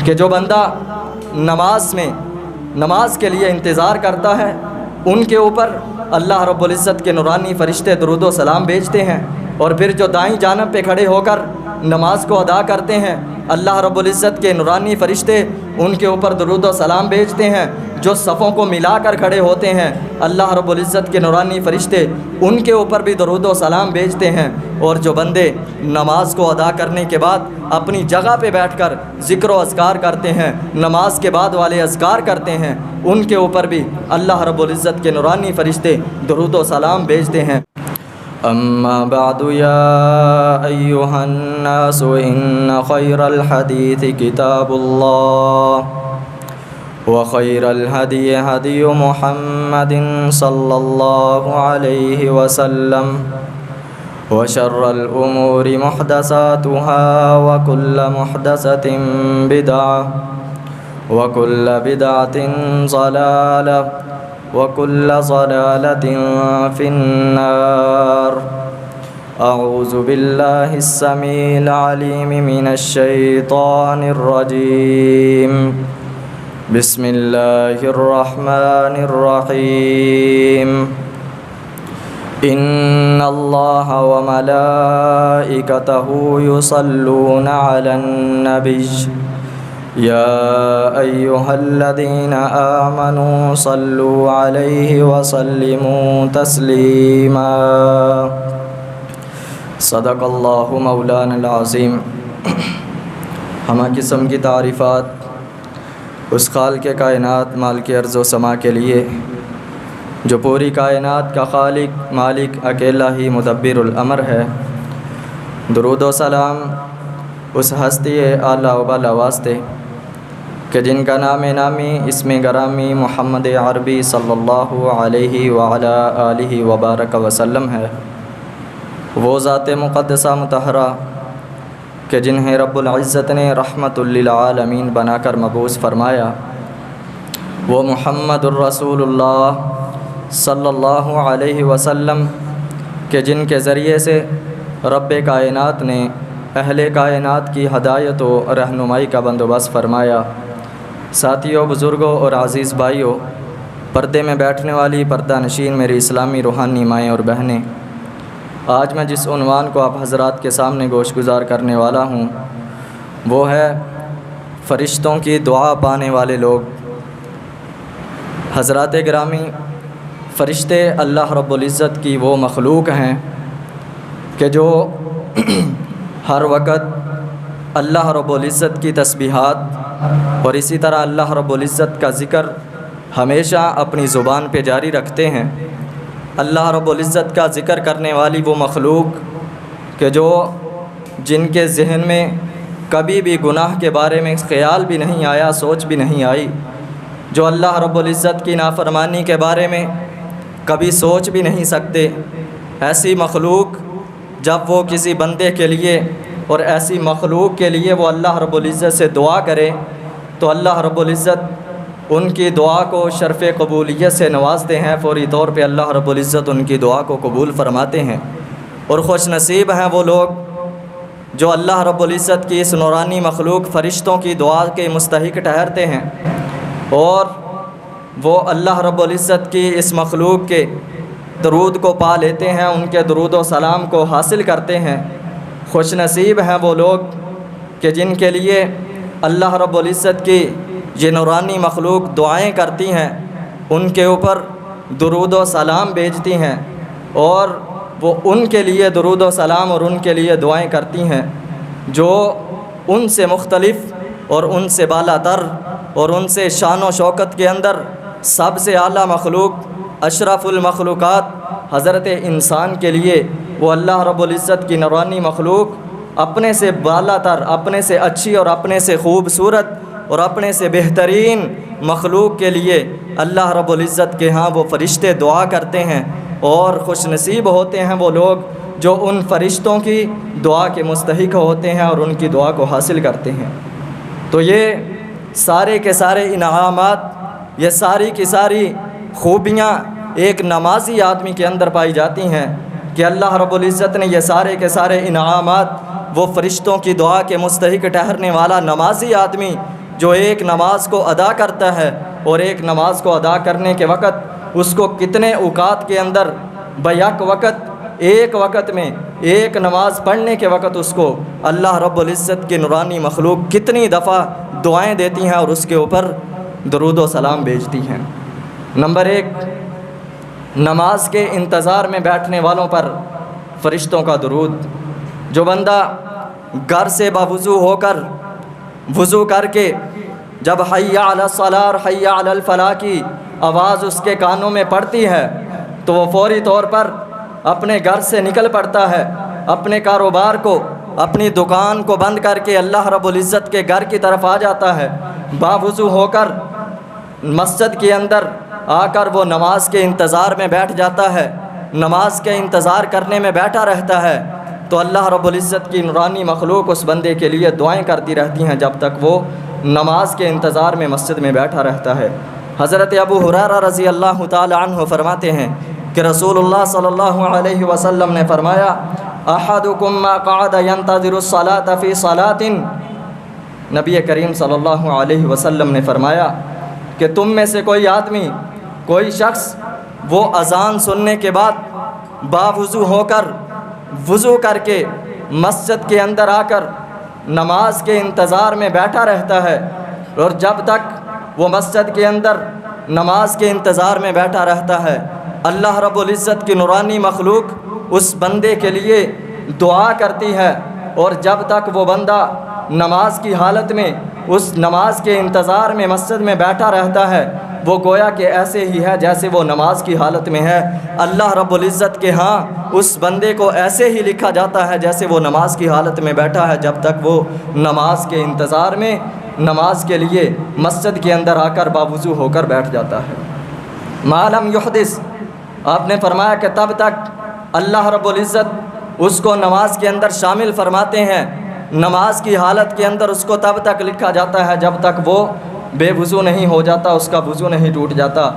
کہ جو بندہ نماز کے لیے انتظار کرتا ہے ان کے اوپر اللہ رب العزت کے نورانی فرشتے درود و سلام بھیجتے ہیں، اور پھر جو دائیں جانب پہ کھڑے ہو کر نماز کو ادا کرتے ہیں اللہ رب العزت کے نورانی فرشتے ان کے اوپر درود و سلام بھیجتے ہیں۔ جو صفوں کو ملا کر کھڑے ہوتے ہیں اللہ رب العزت کے نورانی فرشتے ان کے اوپر بھی درود و سلام بھیجتے ہیں، اور جو بندے نماز کو ادا کرنے کے بعد اپنی جگہ پہ بیٹھ کر ذکر و اذکار کرتے ہیں، نماز کے بعد والے اذکار کرتے ہیں، ان کے اوپر بھی اللہ رب العزت کے نورانی فرشتے درود و سلام بھیجتے ہیں۔ اما بعد یا ایہا الناس ان خیر الحدیث کتاب اللہ وخیر الہدی ہدی محمد صلی اللہ علیہ وسلم وشر الامور محدثاتها وکل محدثۃ بدعہ وکل بدعۃ ضلالہ وکل ضلالۃ فی النار۔ اعوذ باللہ السمیع العلیم من الشیطان الرجیم۔ بسم اللہ الرحمن الرحیم۔ ان اللہ وملائکتہ یصلون علی النبی یا ایہا الذین آمنوا صلوا علیہ وسلموا تسلیما۔ صدق اللہ مولانا العظیم۔ ہمہ قسم کی تعریفات اس خالق کائنات مالک ارض و سما کے لیے جو پوری کائنات کا خالق مالک اکیلا ہی مدبر الامر ہے۔ درود و سلام اس ہستی اعلیٰ و بالا واسطے کہ جن کا نام نامی اسم گرامی محمد عربی صلی اللہ علیہ وعلی آلہ وبارک وسلم ہے، وہ ذات مقدسہ مطہرہ کہ جنہیں رب العزت نے رحمت للعالمین بنا کر مبعوث فرمایا، وہ محمد الرسول اللہ صلی اللہ علیہ وسلم کہ جن کے ذریعے سے رب کائنات نے اہل کائنات کی ہدایت و رہنمائی کا بندوبست فرمایا۔ ساتھیوں، بزرگوں اور عزیز بھائیوں، پردے میں بیٹھنے والی پردہ نشین میری اسلامی روحانی مائیں اور بہنیں، آج میں جس عنوان کو آپ حضرات کے سامنے گوش گزار کرنے والا ہوں وہ ہے فرشتوں کی دعا پانے والے لوگ۔ حضرات گرامی، فرشتے اللہ رب العزت کی وہ مخلوق ہیں کہ جو ہر وقت اللہ رب العزت کی تسبیحات اور اسی طرح اللہ رب العزت کا ذکر ہمیشہ اپنی زبان پہ جاری رکھتے ہیں۔ اللہ رب العزت کا ذکر کرنے والی وہ مخلوق کہ جن کے ذہن میں کبھی بھی گناہ کے بارے میں خیال بھی نہیں آیا، سوچ بھی نہیں آئی، جو اللہ رب العزت کی نافرمانی کے بارے میں کبھی سوچ بھی نہیں سکتے، ایسی مخلوق جب وہ کسی بندے کے لیے اور ایسی مخلوق کے لیے وہ اللہ رب العزت سے دعا کرے تو اللہ رب العزت ان کی دعا کو شرف قبولیت سے نوازتے ہیں، فوری طور پہ اللہ رب العزت ان کی دعا کو قبول فرماتے ہیں۔ اور خوش نصیب ہیں وہ لوگ جو اللہ رب العزت کی اس نورانی مخلوق فرشتوں کی دعا کے مستحق ٹھہرتے ہیں اور وہ اللہ رب العزت کی اس مخلوق کے درود کو پا لیتے ہیں، ان کے درود و سلام کو حاصل کرتے ہیں۔ خوش نصیب ہیں وہ لوگ کہ جن کے لیے اللہ رب العزت کی یہ نورانی مخلوق دعائیں کرتی ہیں، ان کے اوپر درود و سلام بھیجتی ہیں اور وہ ان کے لیے درود و سلام اور ان کے لیے دعائیں کرتی ہیں جو ان سے مختلف اور ان سے بالا تر اور ان سے شان و شوکت کے اندر سب سے اعلیٰ مخلوق اشرف المخلوقات حضرت انسان کے لیے وہ اللہ رب العزت کی نورانی مخلوق اپنے سے بالا تر، اپنے سے اچھی اور اپنے سے خوبصورت اور اپنے سے بہترین مخلوق کے لیے اللہ رب العزت کے ہاں وہ فرشتے دعا کرتے ہیں، اور خوش نصیب ہوتے ہیں وہ لوگ جو ان فرشتوں کی دعا کے مستحق ہوتے ہیں اور ان کی دعا کو حاصل کرتے ہیں۔ تو یہ سارے کے سارے انعامات، یہ ساری کی ساری خوبیاں ایک نمازی آدمی کے اندر پائی جاتی ہیں کہ اللہ رب العزت نے یہ سارے کے سارے انعامات وہ فرشتوں کی دعا کے مستحق ٹھہرنے والا نمازی آدمی جو ایک نماز کو ادا کرتا ہے اور ایک نماز کو ادا کرنے کے وقت اس کو کتنے اوقات کے اندر بیک وقت ایک وقت میں ایک نماز پڑھنے کے وقت اس کو اللہ رب العزت کی نورانی مخلوق کتنی دفعہ دعائیں دیتی ہیں اور اس کے اوپر درود و سلام بھیجتی ہیں۔ نمبر 1، نماز کے انتظار میں بیٹھنے والوں پر فرشتوں کا درود۔ جو بندہ گھر سے باوضو ہو کر وضو کر کے جب حی علی الصلاۃ اور حی علی الفلاح کی آواز اس کے کانوں میں پڑتی ہے تو وہ فوری طور پر اپنے گھر سے نکل پڑتا ہے، اپنے کاروبار کو، اپنی دکان کو بند کر کے اللہ رب العزت کے گھر کی طرف آ جاتا ہے، باوضو ہو کر مسجد کے اندر آ کر وہ نماز کے انتظار میں بیٹھ جاتا ہے، نماز کے انتظار کرنے میں بیٹھا رہتا ہے، تو اللہ رب العزت کی نورانی مخلوق اس بندے کے لیے دعائیں کرتی رہتی ہیں جب تک وہ نماز کے انتظار میں مسجد میں بیٹھا رہتا ہے۔ حضرت ابو ہریرہ رضی اللہ تعالی عنہ فرماتے ہیں کہ رسول اللہ صلی اللہ علیہ وسلم نے فرمایا، احدکم ما قعد ينتظر الصلاۃ فی صلاۃ، نبی کریم صلی اللہ علیہ وسلم نے فرمایا کہ تم میں سے کوئی آدمی، کوئی شخص وہ اذان سننے کے بعد باوضو ہو کر وضو کر کے مسجد کے اندر آ کر نماز کے انتظار میں بیٹھا رہتا ہے، اور جب تک وہ مسجد کے اندر نماز کے انتظار میں بیٹھا رہتا ہے اللہ رب العزت کی نورانی مخلوق اس بندے کے لیے دعا کرتی ہے، اور جب تک وہ بندہ نماز کی حالت میں اس نماز کے انتظار میں مسجد میں بیٹھا رہتا ہے وہ گویا کہ ایسے ہی ہے جیسے وہ نماز کی حالت میں ہے۔ اللہ رب العزت کے ہاں اس بندے کو ایسے ہی لکھا جاتا ہے جیسے وہ نماز کی حالت میں بیٹھا ہے جب تک وہ نماز کے انتظار میں نماز کے لیے مسجد کے اندر آ کر باوضو ہو کر بیٹھ جاتا ہے۔ ما لم یحدث، آپ نے فرمایا کہ تب تک اللہ رب العزت اس کو نماز کے اندر شامل فرماتے ہیں، نماز کی حالت کے اندر اس کو تب تک لکھا جاتا ہے جب تک وہ بے وضو نہیں ہو جاتا، اس کا وضو نہیں ٹوٹ جاتا۔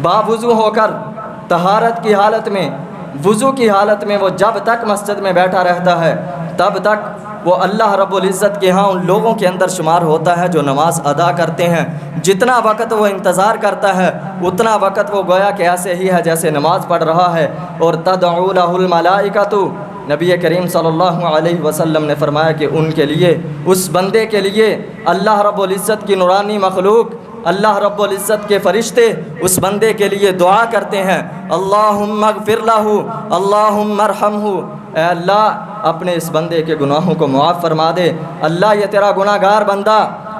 باوضو ہو کر طہارت کی حالت میں، وضو کی حالت میں وہ جب تک مسجد میں بیٹھا رہتا ہے تب تک وہ اللہ رب العزت کے ہاں ان لوگوں کے اندر شمار ہوتا ہے جو نماز ادا کرتے ہیں۔ جتنا وقت وہ انتظار کرتا ہے اتنا وقت وہ گویا کہ ایسے ہی ہے جیسے نماز پڑھ رہا ہے۔ اور تدعو لہ الملائکۃ، نبی کریم صلی اللہ علیہ وسلم نے فرمایا کہ ان کے لیے، اس بندے کے لیے اللہ رب العزت کی نورانی مخلوق، اللہ رب العزت کے فرشتے اس بندے کے لیے دعا کرتے ہیں، اللہم اغفر لہ، اللہم ارحمہ، اے اللہ اپنے اس بندے کے گناہوں کو معاف فرما دے۔ اللہ یہ تیرا گناہ گار بندہ،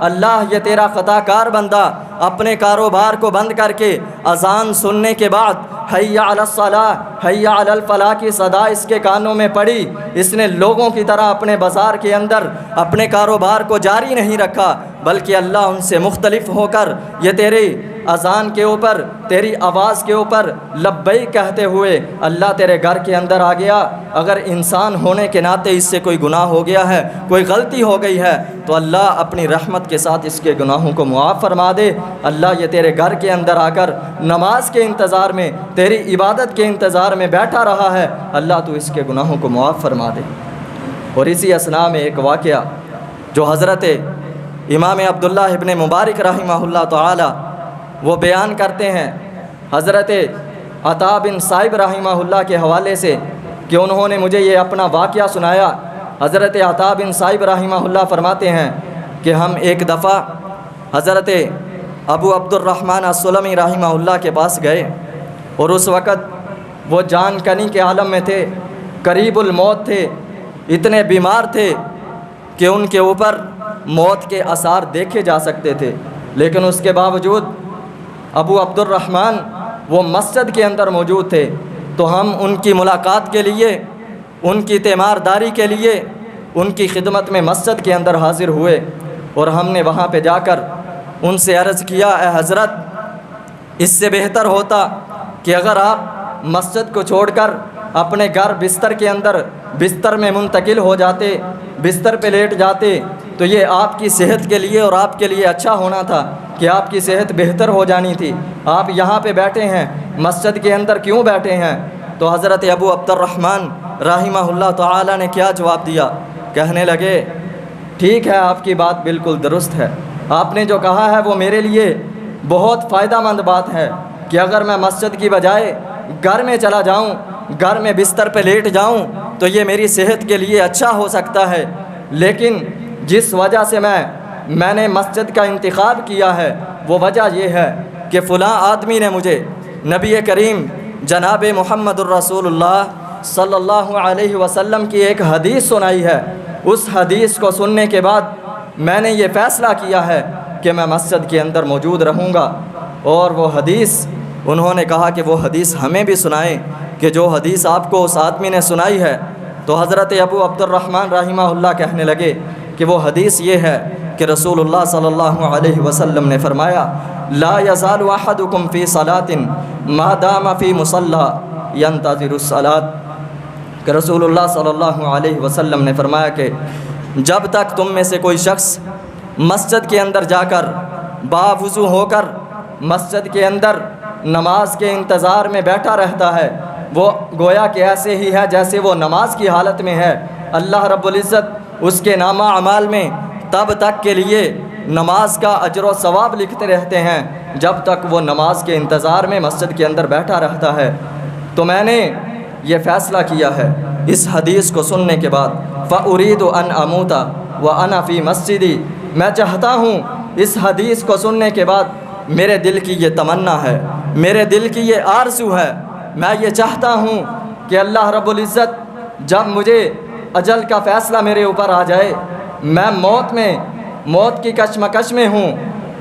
اللہ یہ تیرا خطا کار بندہ اپنے کاروبار کو بند کر کے اذان سننے کے بعد حی علی الصلاۃ حی علی الفلاح کی صدا اس کے کانوں میں پڑی، اس نے لوگوں کی طرح اپنے بازار کے اندر اپنے کاروبار کو جاری نہیں رکھا بلکہ اللہ ان سے مختلف ہو کر یہ تیری اذان کے اوپر، تیری آواز کے اوپر لبیک کہتے ہوئے اللہ تیرے گھر کے اندر آ گیا۔ اگر انسان ہونے کے ناطے اس سے کوئی گناہ ہو گیا ہے، کوئی غلطی ہو گئی ہے تو اللہ اپنی رحمت کے ساتھ اس کے گناہوں کو معاف فرما دے۔ اللہ یہ تیرے گھر کے اندر آ کر نماز کے انتظار میں، تیری عبادت کے انتظار میں بیٹھا رہا ہے، اللہ تو اس کے گناہوں کو معاف فرما دے۔ اور اسی اثناء میں ایک واقعہ جو حضرت امام عبداللہ ابن مبارک رحمہ اللہ تعالی وہ بیان کرتے ہیں حضرت عطا بن صائب رحمہ اللہ کے حوالے سے کہ انہوں نے مجھے یہ اپنا واقعہ سنایا۔ حضرت عطا بن صائب رحمہ اللہ فرماتے ہیں کہ ہم ایک دفعہ حضرت ابو عبد الرحمن السلمی رحمہ اللہ کے پاس گئے، اور اس وقت وہ جان کنی کے عالم میں تھے، قریب الموت تھے، اتنے بیمار تھے کہ ان کے اوپر موت کے آثار دیکھے جا سکتے تھے، لیکن اس کے باوجود ابو عبد الرحمن وہ مسجد کے اندر موجود تھے۔ تو ہم ان کی ملاقات کے لیے، ان کی تیمارداری کے لیے ان کی خدمت میں مسجد کے اندر حاضر ہوئے، اور ہم نے وہاں پہ جا کر ان سے عرض کیا، اے حضرت اس سے بہتر ہوتا کہ اگر آپ مسجد کو چھوڑ کر اپنے گھر بستر کے اندر بستر میں منتقل ہو جاتے، بستر پہ لیٹ جاتے تو یہ آپ کی صحت کے لیے اور آپ کے لیے اچھا ہونا تھا کہ آپ کی صحت بہتر ہو جانی تھی۔ آپ یہاں پہ بیٹھے ہیں، مسجد کے اندر کیوں بیٹھے ہیں؟ تو حضرت ابو عبد الرحمن رحمہ اللہ تعالی نے کیا جواب دیا؟ کہنے لگے ٹھیک ہے آپ کی بات بالکل درست ہے، آپ نے جو کہا ہے وہ میرے لیے بہت فائدہ مند بات ہے کہ اگر میں مسجد کی بجائے گھر میں چلا جاؤں، گھر میں بستر پہ لیٹ جاؤں تو یہ میری صحت کے لیے اچھا ہو سکتا ہے، لیکن جس وجہ سے میں نے مسجد کا انتخاب کیا ہے وہ وجہ یہ ہے کہ فلاں آدمی نے مجھے نبی کریم جناب محمد الرسول اللہ صلی اللہ علیہ وسلم کی ایک حدیث سنائی ہے۔ اس حدیث کو سننے کے بعد میں نے یہ فیصلہ کیا ہے کہ میں مسجد کے اندر موجود رہوں گا، اور وہ حدیث انہوں نے کہا کہ وہ حدیث ہمیں بھی سنائیں کہ جو حدیث آپ کو اس آدمی نے سنائی ہے۔ تو حضرت ابو عبد الرحمن رحمہ اللہ کہنے لگے کہ وہ حدیث یہ ہے کہ رسول اللہ صلی اللہ علیہ وسلم نے فرمایا لا یزال احدکم فی صلاۃ ما دام فی مصلی ینتظر الصلاۃ، کہ رسول اللہ صلی اللہ علیہ وسلم نے فرمایا کہ جب تک تم میں سے کوئی شخص مسجد کے اندر جا کر باوضو ہو کر مسجد کے اندر نماز کے انتظار میں بیٹھا رہتا ہے، وہ گویا کہ ایسے ہی ہے جیسے وہ نماز کی حالت میں ہے۔ اللہ رب العزت اس کے نامہ اعمال میں تب تک کے لیے نماز کا اجر و ثواب لکھتے رہتے ہیں جب تک وہ نماز کے انتظار میں مسجد کے اندر بیٹھا رہتا ہے۔ تو میں نے یہ فیصلہ کیا ہے اس حدیث کو سننے کے بعد فَأُرِيدُ أَنْ أَمُوتَ وَأَنَا فِي مَسْجِدِي، میں چاہتا ہوں اس حدیث کو سننے کے بعد، میرے دل کی یہ تمنا ہے، میرے دل کی یہ آرزو ہے، میں یہ چاہتا ہوں کہ اللہ رب العزت جب مجھے اجل کا فیصلہ میرے اوپر آ جائے، میں موت کی کشمکش میں ہوں،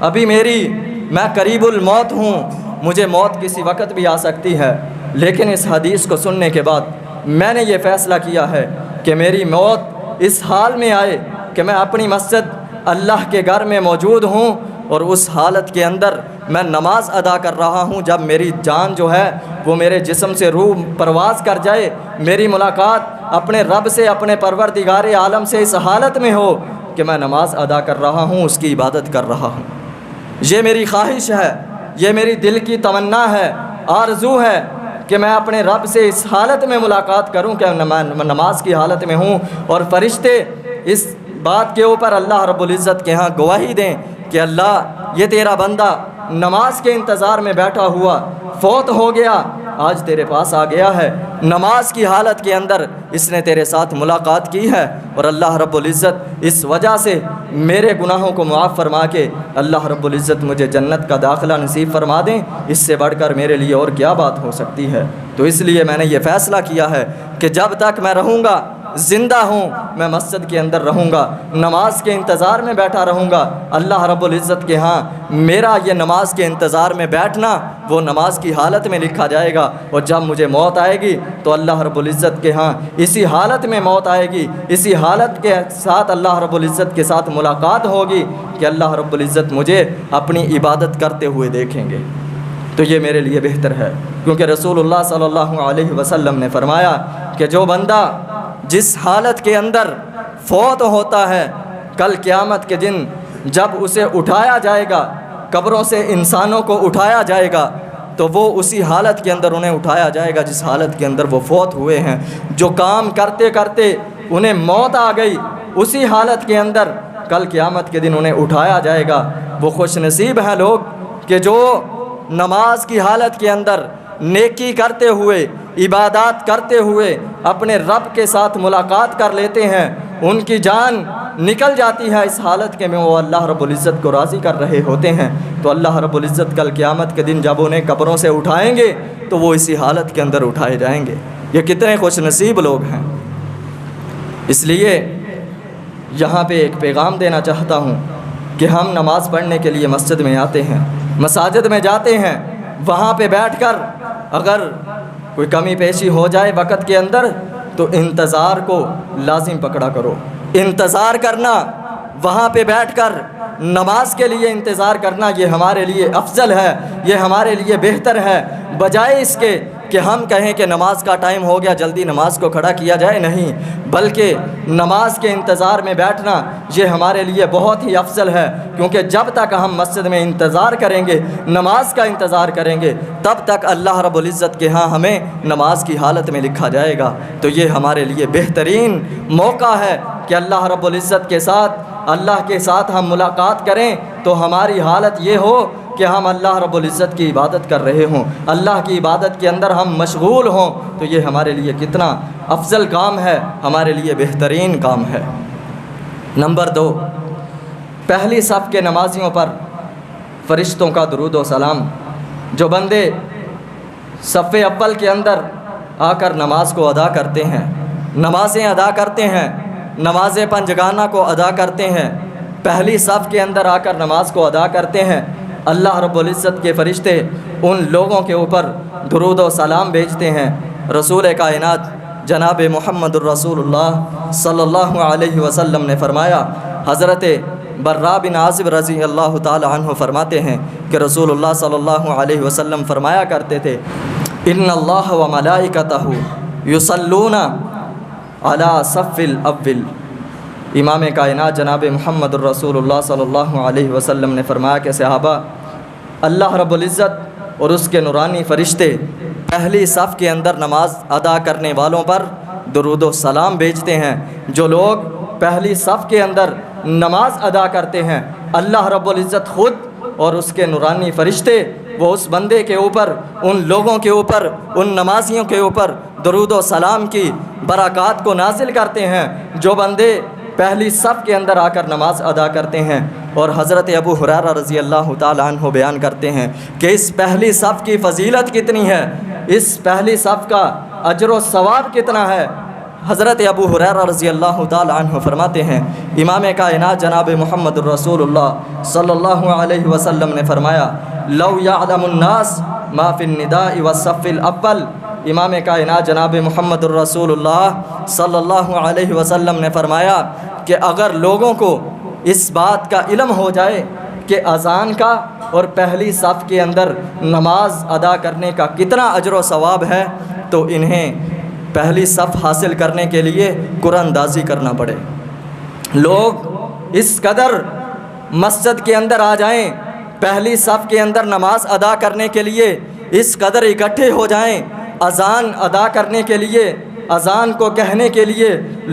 ابھی میں قریب الموت ہوں، مجھے موت کسی وقت بھی آ سکتی ہے، لیکن اس حدیث کو سننے کے بعد میں نے یہ فیصلہ کیا ہے کہ میری موت اس حال میں آئے کہ میں اپنی مسجد اللہ کے گھر میں موجود ہوں، اور اس حالت کے اندر میں نماز ادا کر رہا ہوں جب میری جان جو ہے وہ میرے جسم سے روح پرواز کر جائے، میری ملاقات اپنے رب سے، اپنے پروردگار عالم سے اس حالت میں ہو کہ میں نماز ادا کر رہا ہوں، اس کی عبادت کر رہا ہوں۔ یہ میری خواہش ہے، یہ میری دل کی تمنا ہے، آرزو ہے کہ میں اپنے رب سے اس حالت میں ملاقات کروں کہ میں نماز کی حالت میں ہوں، اور فرشتے اس بات کے اوپر اللہ رب العزت کے ہاں گواہی دیں کہ اللہ یہ تیرا بندہ نماز کے انتظار میں بیٹھا ہوا فوت ہو گیا، آج تیرے پاس آ گیا ہے، نماز کی حالت کے اندر اس نے تیرے ساتھ ملاقات کی ہے، اور اللہ رب العزت اس وجہ سے میرے گناہوں کو معاف فرما کے اللہ رب العزت مجھے جنت کا داخلہ نصیب فرما دیں، اس سے بڑھ کر میرے لیے اور کیا بات ہو سکتی ہے۔ تو اس لیے میں نے یہ فیصلہ کیا ہے کہ جب تک میں رہوں گا، زندہ ہوں، میں مسجد کے اندر رہوں گا، نماز کے انتظار میں بیٹھا رہوں گا۔ اللہ رب العزت کے ہاں میرا یہ نماز کے انتظار میں بیٹھنا وہ نماز کی حالت میں لکھا جائے گا، اور جب مجھے موت آئے گی تو اللہ رب العزت کے ہاں اسی حالت میں موت آئے گی، اسی حالت کے ساتھ اللہ رب العزت کے ساتھ ملاقات ہوگی کہ اللہ رب العزت مجھے اپنی عبادت کرتے ہوئے دیکھیں گے۔ تو یہ میرے لیے بہتر ہے، کیونکہ رسول اللہ صلی اللہ علیہ وسلم نے فرمایا کہ جو بندہ جس حالت کے اندر فوت ہوتا ہے، کل قیامت کے دن جب اسے اٹھایا جائے گا، قبروں سے انسانوں کو اٹھایا جائے گا، تو وہ اسی حالت کے اندر انہیں اٹھایا جائے گا جس حالت کے اندر وہ فوت ہوئے ہیں۔ جو کام کرتے کرتے انہیں موت آ گئی، اسی حالت کے اندر کل قیامت کے دن انہیں اٹھایا جائے گا۔ وہ خوش نصیب ہیں لوگ کہ جو نماز کی حالت کے اندر نیکی کرتے ہوئے، عبادات کرتے ہوئے اپنے رب کے ساتھ ملاقات کر لیتے ہیں، ان کی جان نکل جاتی ہے اس حالت کے میں وہ اللہ رب العزت کو راضی کر رہے ہوتے ہیں، تو اللہ رب العزت کل قیامت کے دن جب انہیں قبروں سے اٹھائیں گے تو وہ اسی حالت کے اندر اٹھائے جائیں گے۔ یہ کتنے خوش نصیب لوگ ہیں۔ اس لیے یہاں پہ ایک پیغام دینا چاہتا ہوں کہ ہم نماز پڑھنے کے لیے مسجد میں آتے ہیں، مساجد میں جاتے ہیں، وہاں پہ بیٹھ کر اگر کوئی کمی پیشی ہو جائے وقت کے اندر تو انتظار کو لازم پکڑا کرو۔ انتظار کرنا، وہاں پہ بیٹھ کر نماز کے لیے انتظار کرنا، یہ ہمارے لیے افضل ہے، یہ ہمارے لیے بہتر ہے، بجائے اس کے کہ ہم کہیں کہ نماز کا ٹائم ہو گیا جلدی نماز کو کھڑا کیا جائے، نہیں، بلکہ نماز کے انتظار میں بیٹھنا یہ ہمارے لیے بہت ہی افضل ہے، کیونکہ جب تک ہم مسجد میں انتظار کریں گے، نماز کا انتظار کریں گے، تب تک اللہ رب العزت کے ہاں ہمیں نماز کی حالت میں لکھا جائے گا۔ تو یہ ہمارے لیے بہترین موقع ہے کہ اللہ رب العزت کے ساتھ، اللہ کے ساتھ ہم ملاقات کریں تو ہماری حالت یہ ہو کہ ہم اللہ رب العزت کی عبادت کر رہے ہوں، اللہ کی عبادت کے اندر ہم مشغول ہوں۔ تو یہ ہمارے لیے کتنا افضل کام ہے، ہمارے لیے بہترین کام ہے۔ نمبر 2، پہلی صف کے نمازیوں پر فرشتوں کا درود و سلام۔ جو بندے صف اول کے اندر آ کر نماز کو ادا کرتے ہیں، نمازیں ادا کرتے ہیں، نماز پنجگانہ کو ادا کرتے ہیں، پہلی صف کے اندر آ کر نماز کو ادا کرتے ہیں، اللہ رب العزت کے فرشتے ان لوگوں کے اوپر درود و سلام بھیجتے ہیں۔ رسول کائنات جناب محمد الرسول اللہ صلی اللہ علیہ وسلم نے فرمایا، حضرت برا بن عازب رضی اللہ تعالی عنہ فرماتے ہیں کہ رسول اللہ صلی اللہ علیہ وسلم فرمایا کرتے تھے، ان اللہ و ملائکتہ یصلون علی صف الاول۔ امام کائنات جناب محمد الرسول اللہ صلی اللہ علیہ وسلم نے فرمایا کہ صحابہ، اللہ رب العزت اور اس کے نورانی فرشتے پہلی صف کے اندر نماز ادا کرنے والوں پر درود و سلام بھیجتے ہیں۔ جو لوگ پہلی صف کے اندر نماز ادا کرتے ہیں، اللہ رب العزت خود اور اس کے نورانی فرشتے وہ اس بندے کے اوپر، ان لوگوں کے اوپر، ان نمازیوں کے اوپر درود و سلام کی برکات کو نازل کرتے ہیں جو بندے پہلی صف کے اندر آ کر نماز ادا کرتے ہیں۔ اور حضرت ابو ہریرہ رضی اللہ تعالیٰ عنہ بیان کرتے ہیں کہ اس پہلی صف کی فضیلت کتنی ہے، اس پہلی صف کا اجر و ثواب کتنا ہے۔ حضرت ابو ہریرہ رضی اللہ تعالیٰ عنہ فرماتے ہیں، امام کائنات جناب محمد الرسول اللہ صلی اللہ علیہ وسلم نے فرمایا، لو یعلم الناس ما فی النداء والصف الاول۔ امام کائنات جناب محمد الرسول اللہ صلی اللہ علیہ وسلم نے فرمایا کہ اگر لوگوں کو اس بات کا علم ہو جائے کہ اذان کا اور پہلی صف کے اندر نماز ادا کرنے کا کتنا اجر و ثواب ہے، تو انہیں پہلی صف حاصل کرنے کے لیے قرآن اندازی کرنا پڑے۔ لوگ اس قدر مسجد کے اندر آ جائیں، پہلی صف کے اندر نماز ادا کرنے کے لیے اس قدر اکٹھے ہو جائیں، اذان ادا کرنے کے لیے، اذان کو کہنے کے لیے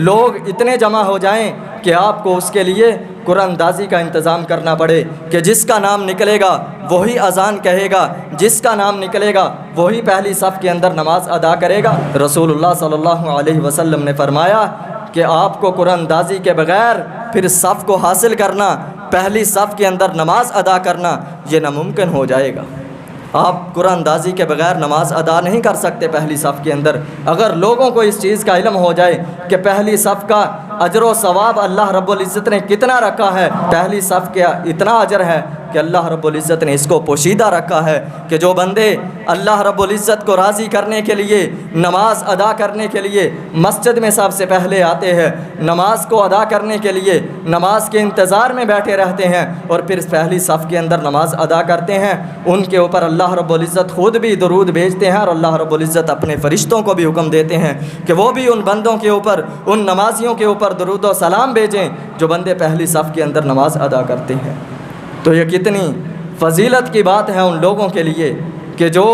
لوگ اتنے جمع ہو جائیں کہ آپ کو اس کے لیے قرآن اندازی کا انتظام کرنا پڑے کہ جس کا نام نکلے گا وہی اذان کہے گا، جس کا نام نکلے گا وہی پہلی صف کے اندر نماز ادا کرے گا۔ رسول اللہ صلی اللہ علیہ وسلم نے فرمایا کہ آپ کو قرآن اندازی کے بغیر پھر صف کو حاصل کرنا، پہلی صف کے اندر نماز ادا کرنا یہ ناممکن ہو جائے گا۔ آپ قرآن اندازی کے بغیر نماز ادا نہیں کر سکتے پہلی صف کے اندر۔ اگر لوگوں کو اس چیز کا علم ہو جائے کہ پہلی صف کا اجر و ثواب اللہ رب العزت نے کتنا رکھا ہے، پہلی صف کا اتنا اجر ہے کہ اللہ رب العزت نے اس کو پوشیدہ رکھا ہے کہ جو بندے اللہ رب العزت کو راضی کرنے کے لیے، نماز ادا کرنے کے لیے مسجد میں سب سے پہلے آتے ہیں، نماز کو ادا کرنے کے لیے نماز کے انتظار میں بیٹھے رہتے ہیں اور پھر پہلی صف کے اندر نماز ادا کرتے ہیں، ان کے اوپر اللہ رب العزت خود بھی درود بھیجتے ہیں اور اللہ رب العزت اپنے فرشتوں کو بھی حکم دیتے ہیں کہ وہ بھی ان بندوں کے اوپر، ان نمازیوں کے اوپر درود و سلام بھیجیں جو بندے پہلی صف کے اندر نماز ادا کرتے ہیں۔ تو یہ کتنی فضیلت کی بات ہے ان لوگوں کے لیے کہ جو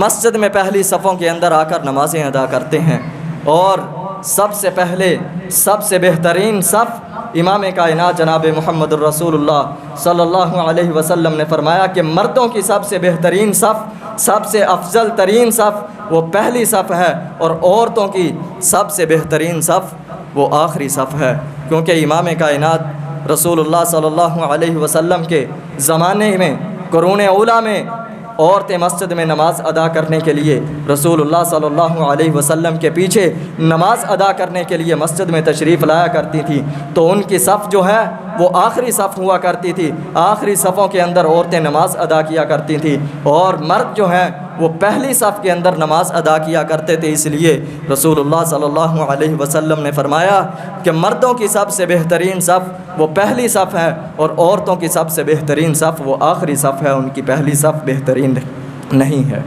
مسجد میں پہلی صفوں کے اندر آ کر نمازیں ادا کرتے ہیں۔ اور سب سے پہلے، سب سے بہترین صف امام کائنات جناب محمد الرسول اللہ صلی اللہ علیہ وسلم نے فرمایا کہ مردوں کی سب سے بہترین صف، سب سے افضل ترین صف وہ پہلی صف ہے، اور عورتوں کی سب سے بہترین صف وہ آخری صف ہے، کیونکہ امام کائنات رسول اللہ صلی اللہ علیہ وسلم کے زمانے میں، قرون اولیٰ میں عورتیں مسجد میں نماز ادا کرنے کے لیے رسول اللہ صلی اللہ علیہ وسلم کے پیچھے نماز ادا کرنے کے لیے مسجد میں تشریف لایا کرتی تھی، تو ان کی صف جو ہے وہ آخری صف ہوا کرتی تھی۔ آخری صفوں کے اندر عورتیں نماز ادا کیا کرتی تھیں اور مرد جو ہیں وہ پہلی صف کے اندر نماز ادا کیا کرتے تھے۔ اس لیے رسول اللہ صلی اللہ علیہ وسلم نے فرمایا کہ مردوں کی سب سے بہترین صف وہ پہلی صف ہے اور عورتوں کی سب سے بہترین صف وہ آخری صف ہے، ان کی پہلی صف بہترین نہیں ہے،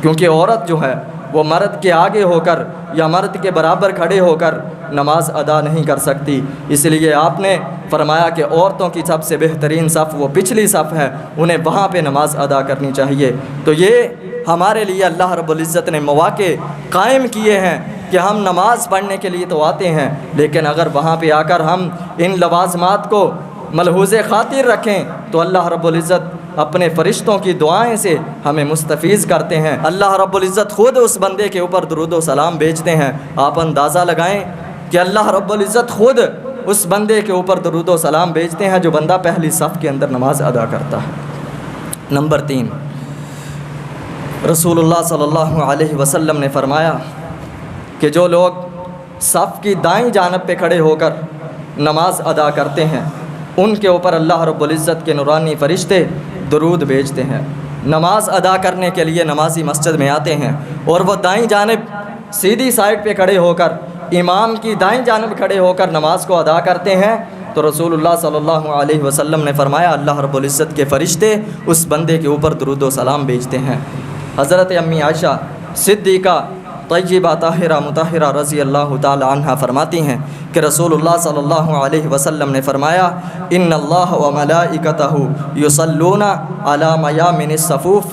کیونکہ عورت جو ہے وہ مرد کے آگے ہو کر یا مرد کے برابر کھڑے ہو کر نماز ادا نہیں کر سکتی، اس لیے آپ نے فرمایا کہ عورتوں کی سب سے بہترین صف وہ پچھلی صف ہے، انہیں وہاں پہ نماز ادا کرنی چاہیے۔ تو یہ ہمارے لیے اللہ رب العزت نے مواقع قائم کیے ہیں کہ ہم نماز پڑھنے کے لیے تو آتے ہیں، لیکن اگر وہاں پہ آ کر ہم ان لوازمات کو ملحوظ خاطر رکھیں تو اللہ رب العزت اپنے فرشتوں کی دعائیں سے ہمیں مستفیض کرتے ہیں۔ اللہ رب العزت خود اس بندے کے اوپر درود و سلام بھیجتے ہیں۔ آپ اندازہ لگائیں کہ اللہ رب العزت خود اس بندے کے اوپر درود و سلام بھیجتے ہیں جو بندہ پہلی صف کے اندر نماز ادا کرتا ہے۔ نمبر 3، رسول اللہ صلی اللہ علیہ وسلم نے فرمایا کہ جو لوگ صف کی دائیں جانب پہ کھڑے ہو کر نماز ادا کرتے ہیں ان کے اوپر اللہ رب العزت کے نورانی فرشتے درود بھیجتے ہیں۔ نماز ادا کرنے کے لیے نمازی مسجد میں آتے ہیں اور وہ دائیں جانب سیدھی سائڈ پہ کھڑے ہو کر امام کی دائیں جانب کھڑے ہو کر نماز کو ادا کرتے ہیں تو رسول اللہ صلی اللہ علیہ وسلم نے فرمایا اللہ رب العزت کے فرشتے اس بندے کے اوپر درود و سلام بھیجتے ہیں۔ حضرت امی عائشہ صدیقہ طیبہ طاہرہ مطہرہ رضی اللہ تعالی عنہ فرماتی ہیں کہ رسول اللہ صلی اللہ علیہ وسلم نے فرمایا ان اللہ و ملائکتہ یصلون علی میامن الصفوف۔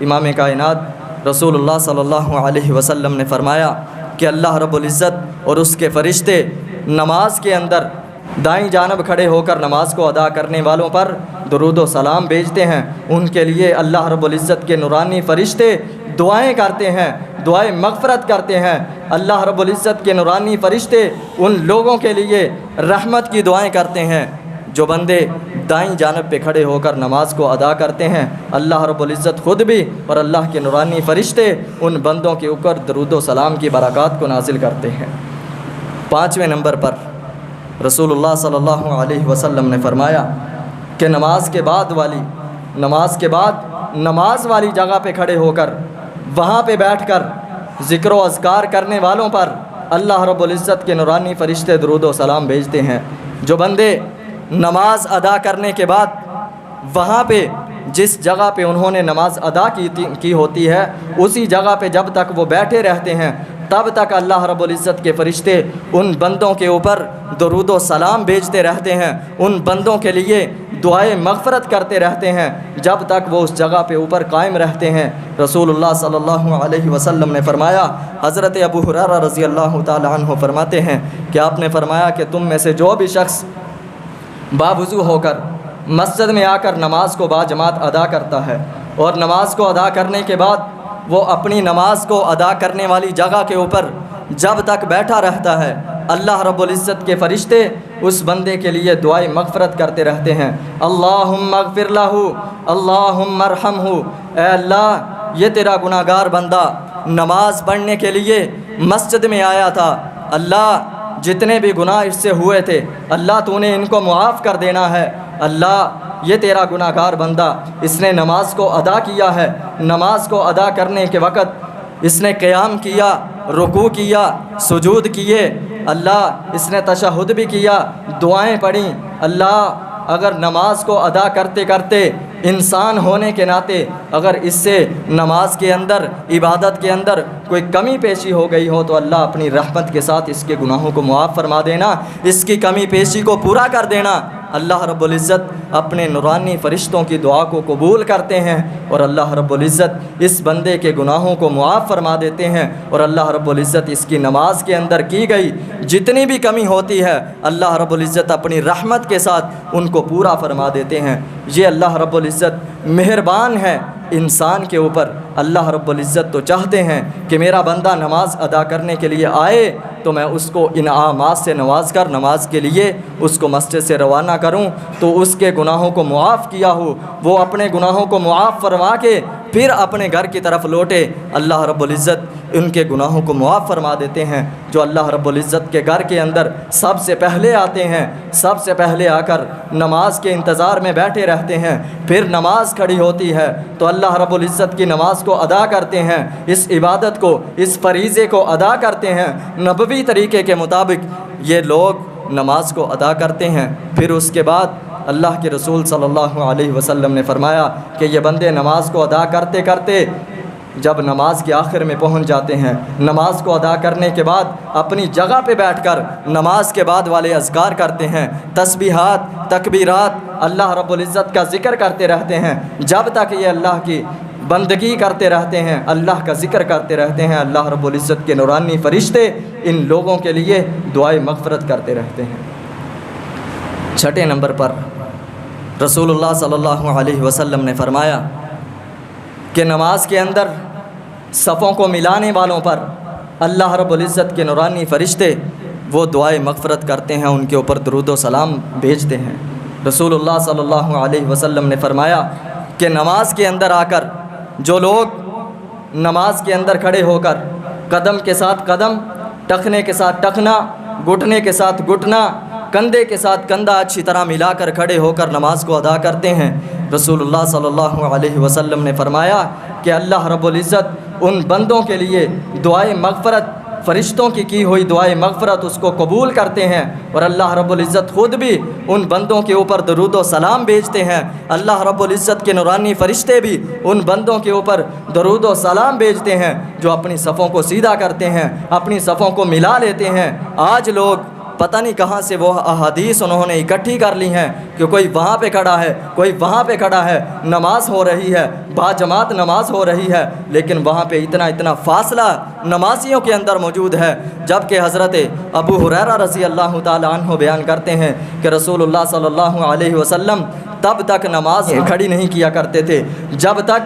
امام کائنات رسول اللہ صلی اللہ علیہ وسلم نے فرمایا کہ اللہ رب العزت اور اس کے فرشتے نماز کے اندر دائیں جانب کھڑے ہو کر نماز کو ادا کرنے والوں پر درود و سلام بھیجتے ہیں۔ ان کے لیے اللہ رب العزت کے نورانی فرشتے دعائیں کرتے ہیں، دعائیں مغفرت کرتے ہیں۔ اللہ رب العزت کے نورانی فرشتے ان لوگوں کے لیے رحمت کی دعائیں کرتے ہیں جو بندے دائیں جانب پہ کھڑے ہو کر نماز کو ادا کرتے ہیں۔ اللہ رب العزت خود بھی اور اللہ کے نورانی فرشتے ان بندوں کے اوپر درود و سلام کی برکات کو نازل کرتے ہیں۔ 5ویں نمبر پر رسول اللہ صلی اللہ علیہ وسلم نے فرمایا کہ نماز کے بعد نماز والی جگہ پہ کھڑے ہو کر وہاں پہ بیٹھ کر ذکر و اذکار کرنے والوں پر اللہ رب العزت کے نورانی فرشتے درود و سلام بھیجتے ہیں۔ جو بندے نماز ادا کرنے کے بعد وہاں پہ جس جگہ پہ انہوں نے نماز ادا کی ہوتی ہے اسی جگہ پہ جب تک وہ بیٹھے رہتے ہیں تب تک اللہ رب العزت کے فرشتے ان بندوں کے اوپر درود و سلام بھیجتے رہتے ہیں، ان بندوں کے لیے دعائیں مغفرت کرتے رہتے ہیں جب تک وہ اس جگہ پہ اوپر قائم رہتے ہیں۔ رسول اللہ صلی اللہ علیہ وسلم نے فرمایا، حضرت ابو ہریرہ رضی اللہ تعالی عنہ فرماتے ہیں کہ آپ نے فرمایا کہ تم میں سے جو بھی شخص باوضو ہو کر مسجد میں آ کر نماز کو باجماعت ادا کرتا ہے اور نماز کو ادا کرنے کے بعد وہ اپنی نماز کو ادا کرنے والی جگہ کے اوپر جب تک بیٹھا رہتا ہے اللہ رب العزت کے فرشتے اس بندے کے لیے دعائیں مغفرت کرتے رہتے ہیں۔ اللہم اغفر لہ، اللہم ارحمہ، اے اللہ یہ تیرا گناہ گار بندہ نماز پڑھنے کے لیے مسجد میں آیا تھا، اللہ جتنے بھی گناہ اس سے ہوئے تھے اللہ تو نے ان کو معاف کر دینا ہے، اللہ یہ تیرا گناہ گار بندہ اس نے نماز کو ادا کیا ہے، نماز کو ادا کرنے کے وقت اس نے قیام کیا، رکوع کیا، سجود کیے، اللہ اس نے تشہد بھی کیا، دعائیں پڑھیں، اللہ اگر نماز کو ادا کرتے کرتے انسان ہونے کے ناطے اگر اس سے نماز کے اندر عبادت کے اندر کوئی کمی پیشی ہو گئی ہو تو اللہ اپنی رحمت کے ساتھ اس کے گناہوں کو معاف فرما دینا، اس کی کمی پیشی کو پورا کر دینا۔ اللہ رب العزت اپنے نورانی فرشتوں کی دعا کو قبول کرتے ہیں اور اللہ رب العزت اس بندے کے گناہوں کو معاف فرما دیتے ہیں اور اللہ رب العزت اس کی نماز کے اندر کی گئی جتنی بھی کمی ہوتی ہے اللہ رب العزت اپنی رحمت کے ساتھ ان کو پورا فرما دیتے ہیں۔ یہ اللہ رب العزت مہربان ہے انسان کے اوپر۔ اللہ رب العزت تو چاہتے ہیں کہ میرا بندہ نماز ادا کرنے کے لیے آئے تو میں اس کو انعامات سے نواز کر نماز کے لیے اس کو مسجد سے روانہ کروں تو اس کے گناہوں کو معاف کیا ہو، وہ اپنے گناہوں کو معاف فرما کے پھر اپنے گھر کی طرف لوٹے۔ اللہ رب العزت ان کے گناہوں کو معاف فرما دیتے ہیں۔ جو اللہ رب العزت کے گھر کے اندر سب سے پہلے آتے ہیں، سب سے پہلے آ کر نماز کے انتظار میں بیٹھے رہتے ہیں، پھر نماز کھڑی ہوتی ہے تو اللہ رب العزت کی نماز کو ادا کرتے ہیں، اس عبادت کو، اس فریضے کو ادا کرتے ہیں نبوی طریقے کے مطابق یہ لوگ نماز کو ادا کرتے ہیں۔ پھر اس کے بعد اللہ کے رسول صلی اللہ علیہ وسلم نے فرمایا کہ یہ بندے نماز کو ادا کرتے کرتے جب نماز کے آخر میں پہنچ جاتے ہیں، نماز کو ادا کرنے کے بعد اپنی جگہ پہ بیٹھ کر نماز کے بعد والے اذکار کرتے ہیں، تسبیحات، تکبیرات، اللہ رب العزت کا ذکر کرتے رہتے ہیں۔ جب تک یہ اللہ کی بندگی کرتے رہتے ہیں، اللہ کا ذکر کرتے رہتے ہیں، اللہ رب العزت کے نورانی فرشتے ان لوگوں کے لیے دعائے مغفرت کرتے رہتے ہیں۔ چھٹے نمبر پر رسول اللہ صلی اللہ علیہ وسلم نے فرمایا کہ نماز کے اندر صفوں کو ملانے والوں پر اللہ رب العزت کے نورانی فرشتے وہ دعائے مغفرت کرتے ہیں، ان کے اوپر درود و سلام بھیجتے ہیں۔ رسول اللہ صلی اللہ علیہ وسلم نے فرمایا کہ نماز کے اندر آ کر جو لوگ نماز کے اندر کھڑے ہو کر قدم کے ساتھ قدم، ٹخنے کے ساتھ ٹخنا، گھٹنے کے ساتھ گھٹنا، کندھے کے ساتھ کندھا اچھی طرح ملا کر کھڑے ہو کر نماز کو ادا کرتے ہیں، رسول اللہ صلی اللہ علیہ وسلم نے فرمایا کہ اللہ رب العزت ان بندوں کے لیے دعائے مغفرت، فرشتوں کی ہوئی دعائے مغفرت اس کو قبول کرتے ہیں، اور اللہ رب العزت خود بھی ان بندوں کے اوپر درود و سلام بھیجتے ہیں۔ اللہ رب العزت کے نورانی فرشتے بھی ان بندوں کے اوپر درود و سلام بھیجتے ہیں جو اپنی صفوں کو سیدھا کرتے ہیں، اپنی صفوں کو ملا لیتے ہیں۔ آج لوگ پتہ نہیں کہاں سے وہ احادیث انہوں نے اکٹھی کر لی ہیں کہ کوئی وہاں پہ کھڑا ہے، کوئی وہاں پہ کھڑا ہے، نماز ہو رہی ہے، با جماعت نماز ہو رہی ہے، لیکن وہاں پہ اتنا فاصلہ نمازیوں کے اندر موجود ہے، جبکہ حضرت ابو ہریرہ رضی اللہ تعالیٰ عنہ بیان کرتے ہیں کہ رسول اللہ صلی اللہ علیہ وسلم تب تک نماز کھڑی نہیں کیا کرتے تھے جب تک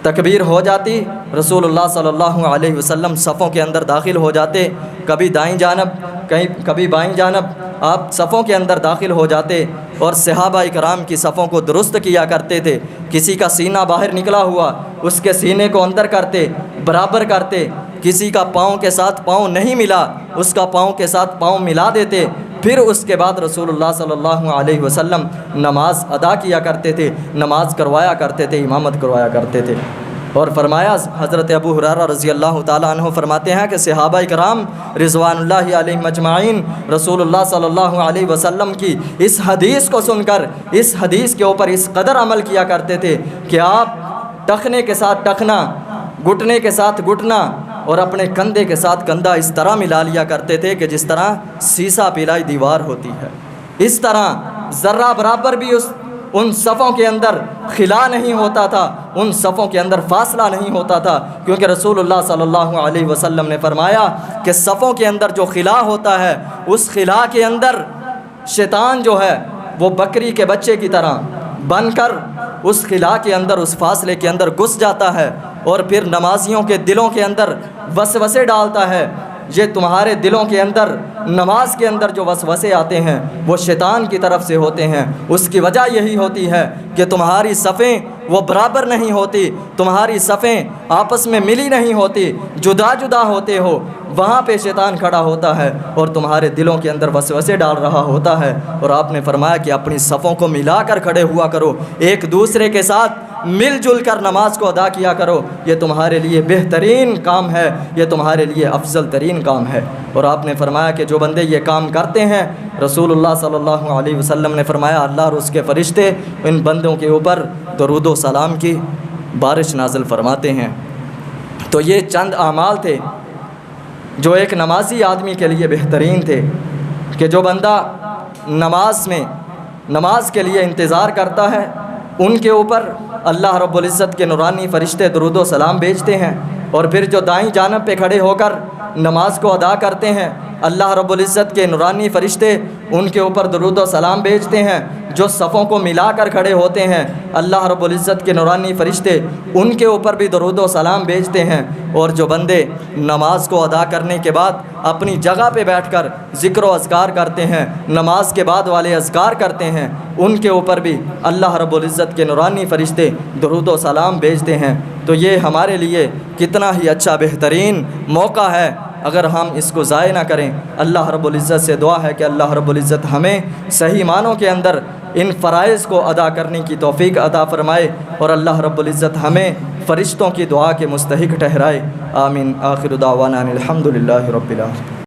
تکبیر ہو جاتی، رسول اللہ صلی اللہ علیہ وسلم صفوں کے اندر داخل ہو جاتے، کبھی دائیں جانب کبھی بائیں جانب آپ صفوں کے اندر داخل ہو جاتے، اور صحابہ کرام کی صفوں کو درست کیا کرتے تھے۔ کسی کا سینہ باہر نکلا ہوا، اس کے سینے کو اندر کرتے، برابر کرتے، کسی کا پاؤں کے ساتھ پاؤں نہیں ملا، اس کا پاؤں کے ساتھ پاؤں ملا دیتے، پھر اس کے بعد رسول اللہ صلی اللہ علیہ وسلم نماز ادا کیا کرتے تھے، نماز کروایا کرتے تھے، امامت کروایا کرتے تھے۔ اور فرمایا حضرت ابو ہریرہ رضی اللہ تعالیٰ عنہ فرماتے ہیں کہ صحابہ کرام رضوان اللہ علیہم اجمعین رسول اللہ صلی اللہ علیہ وسلم کی اس حدیث کو سن کر، اس حدیث کے اوپر اس قدر عمل کیا کرتے تھے کہ آپ ٹخنے کے ساتھ ٹخنا، گھٹنے کے ساتھ گھٹنا اور اپنے کندھے کے ساتھ کندھا اس طرح ملا لیا کرتے تھے کہ جس طرح سیسا پلائی دیوار ہوتی ہے، اس طرح ذرہ برابر بھی ان صفوں کے اندر خلا نہیں ہوتا تھا، ان صفوں کے اندر فاصلہ نہیں ہوتا تھا، کیونکہ رسول اللہ صلی اللہ علیہ وسلم نے فرمایا کہ صفوں کے اندر جو خلا ہوتا ہے، اس خلا کے اندر شیطان جو ہے وہ بکری کے بچے کی طرح بن کر اس خلا کے اندر، اس فاصلے کے اندر گھس جاتا ہے، اور پھر نمازیوں کے دلوں کے اندر وسوسے ڈالتا ہے۔ یہ تمہارے دلوں کے اندر نماز کے اندر جو وسوسے آتے ہیں وہ شیطان کی طرف سے ہوتے ہیں، اس کی وجہ یہی ہوتی ہے کہ تمہاری صفیں وہ برابر نہیں ہوتی، تمہاری صفیں آپس میں ملی نہیں ہوتی، جدا جدا ہوتے ہو، وہاں پہ شیطان کھڑا ہوتا ہے اور تمہارے دلوں کے اندر وسوسے ڈال رہا ہوتا ہے۔ اور آپ نے فرمایا کہ اپنی صفوں کو ملا کر کھڑے ہوا کرو، ایک دوسرے کے ساتھ مل جل کر نماز کو ادا کیا کرو، یہ تمہارے لیے بہترین کام ہے، یہ تمہارے لیے افضل ترین کام ہے۔ اور آپ نے فرمایا کہ جو بندے یہ کام کرتے ہیں، رسول اللہ صلی اللہ علیہ وسلم نے فرمایا اللہ اور اس کے فرشتے ان بندوں کے اوپر درود و سلام کی بارش نازل فرماتے ہیں۔ تو یہ چند اعمال تھے جو ایک نمازی آدمی کے لیے بہترین تھے کہ جو بندہ نماز کے لیے انتظار کرتا ہے، ان کے اوپر اللہ رب العزت کے نورانی فرشتے درود و سلام بھیجتے ہیں، اور پھر جو دائیں جانب پہ کھڑے ہو کر نماز کو ادا کرتے ہیں، اللہ رب العزت کے نورانی فرشتے ان کے اوپر درود و سلام بھیجتے ہیں۔ جو صفوں کو ملا کر کھڑے ہوتے ہیں، اللہ رب العزت کے نورانی فرشتے ان کے اوپر بھی درود و سلام بھیجتے ہیں، اور جو بندے نماز کو ادا کرنے کے بعد اپنی جگہ پہ بیٹھ کر ذکر و اذکار کرتے ہیں، نماز کے بعد والے اذکار کرتے ہیں، ان کے اوپر بھی اللہ رب العزت کے نورانی فرشتے درود و سلام بھیجتے ہیں۔ تو یہ ہمارے لیے کتنا ہی اچھا بہترین موقع ہے، اگر ہم اس کو ضائع نہ کریں۔ اللہ رب العزت سے دعا ہے کہ اللہ رب العزت ہمیں صحیح معنوں کے اندر ان فرائض کو ادا کرنے کی توفیق عطا فرمائے، اور اللہ رب العزت ہمیں فرشتوں کی دعا کے مستحق ٹھہرائے۔ آمین۔ آخر دعوانا الحمدللہ رب العالمین۔